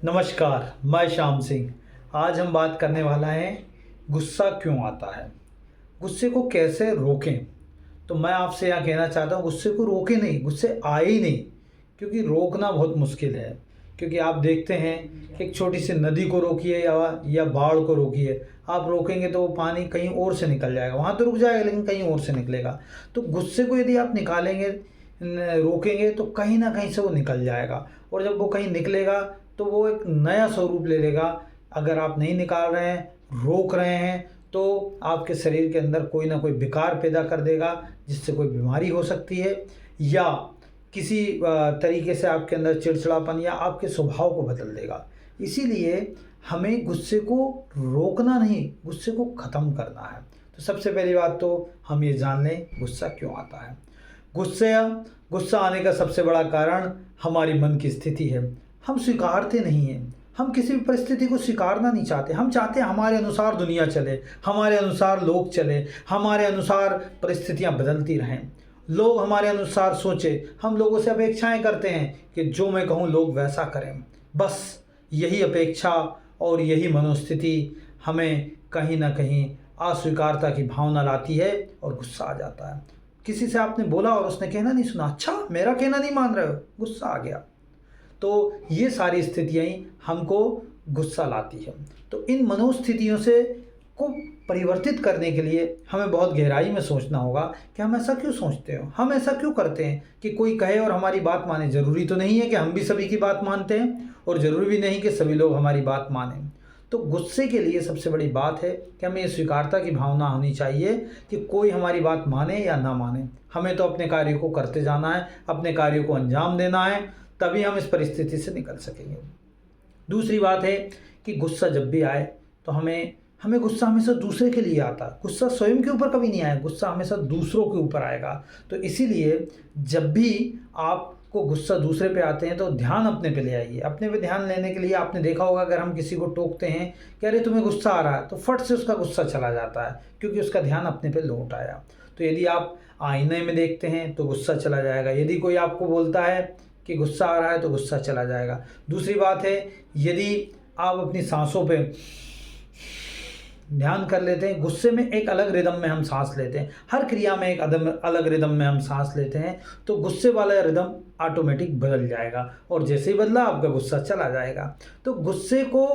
नमस्कार, मैं श्याम सिंह। आज हम बात करने वाला है गुस्सा क्यों आता है, गुस्से को कैसे रोकें। तो मैं आपसे यहाँ कहना चाहता हूँ गुस्से को रोकें नहीं, गुस्से आए ही नहीं, क्योंकि रोकना बहुत मुश्किल है। क्योंकि आप देखते हैं कि एक छोटी सी नदी को रोकिए या बाढ़ को रोकिए, आप रोकेंगे तो वो पानी कहीं और से निकल जाएगा, वहाँ तो रुक जाएगा लेकिन कहीं और से निकलेगा। तो गुस्से को यदि आप निकालेंगे रोकेंगे तो कहीं ना कहीं से वो निकल जाएगा, और जब वो कहीं निकलेगा तो वो एक नया स्वरूप ले लेगा। अगर आप नहीं निकाल रहे हैं, रोक रहे हैं, तो आपके शरीर के अंदर कोई ना कोई विकार पैदा कर देगा, जिससे कोई बीमारी हो सकती है, या किसी तरीके से आपके अंदर चिड़चिड़ापन या आपके स्वभाव को बदल देगा। इसीलिए हमें गुस्से को रोकना नहीं, गुस्से को ख़त्म करना है। तो सबसे पहली बात तो हम ये जान लें गुस्सा क्यों आता है। गुस्सा आने का सबसे बड़ा कारण हमारी मन की स्थिति है। हम स्वीकारते नहीं हैं, हम किसी भी परिस्थिति को स्वीकारना नहीं चाहते। हम चाहते हैं हमारे अनुसार दुनिया चले, हमारे अनुसार लोग चले, हमारे अनुसार परिस्थितियां बदलती रहें, लोग हमारे अनुसार सोचें। हम लोगों से अपेक्षाएं करते हैं कि जो मैं कहूँ लोग वैसा करें। बस यही अपेक्षा और यही मनोस्थिति हमें कहीं ना कहीं अस्वीकारता की भावना लाती है और गुस्सा आ जाता है। किसी से आपने बोला और उसने कहना नहीं सुना, अच्छा मेरा कहना नहीं मान रहे हो, गुस्सा आ गया। तो ये सारी स्थितियाँ ही हमको गुस्सा लाती है। तो इन मनोस्थितियों से को परिवर्तित करने के लिए हमें बहुत गहराई में सोचना होगा कि हम ऐसा क्यों सोचते हो, हम ऐसा क्यों करते हैं कि कोई कहे और हमारी बात माने। ज़रूरी तो नहीं है कि हम भी सभी की बात मानते हैं, और ज़रूरी भी नहीं कि सभी लोग हमारी बात मानें। तो गुस्से के लिए सबसे बड़ी बात है कि हमें ये स्वीकारता की भावना होनी चाहिए कि कोई हमारी बात माने या ना माने, हमें तो अपने कार्य को करते जाना है, अपने कार्यों को अंजाम देना है, तभी हम इस परिस्थिति से निकल सकेंगे। दूसरी बात है कि गुस्सा जब भी आए तो हमें गुस्सा हमेशा दूसरे के लिए आता है। गुस्सा स्वयं के ऊपर कभी नहीं आएगा, गुस्सा हमेशा दूसरों के ऊपर आएगा। तो इसीलिए जब भी आपको गुस्सा दूसरे पे आते हैं तो ध्यान अपने पे ले आइए। अपने पे ध्यान लेने के लिए आपने देखा होगा, अगर हम किसी को टोकते हैं कि अरे तुम्हें गुस्सा आ रहा है, तो फट से उसका गुस्सा चला जाता है, क्योंकि उसका ध्यान अपने पे लौट आया। तो यदि आप आईने में देखते हैं तो गुस्सा चला जाएगा। यदि कोई आपको बोलता है कि गुस्सा आ रहा है तो गुस्सा चला जाएगा। दूसरी बात है, यदि आप अपनी सांसों पे ध्यान कर लेते हैं, गुस्से में एक अलग रिदम में हम सांस लेते हैं, हर क्रिया में एक अलग रिदम में हम सांस लेते हैं, तो गुस्से वाला रिदम ऑटोमेटिक बदल जाएगा, और जैसे ही बदला आपका गुस्सा चला जाएगा। तो गुस्से को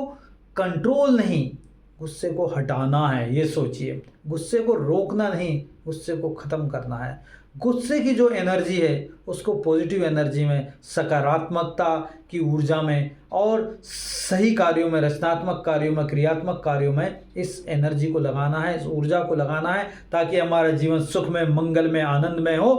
कंट्रोल नहीं, गुस्से को हटाना है, ये सोचिए। गुस्से को रोकना नहीं, गुस्से को ख़त्म करना है। गुस्से की जो एनर्जी है उसको पॉजिटिव एनर्जी में, सकारात्मकता की ऊर्जा में, और सही कार्यों में, रचनात्मक कार्यों में, क्रियात्मक कार्यों में इस एनर्जी को लगाना है, इस ऊर्जा को लगाना है, ताकि हमारा जीवन सुख में, मंगल में, आनंद में हो।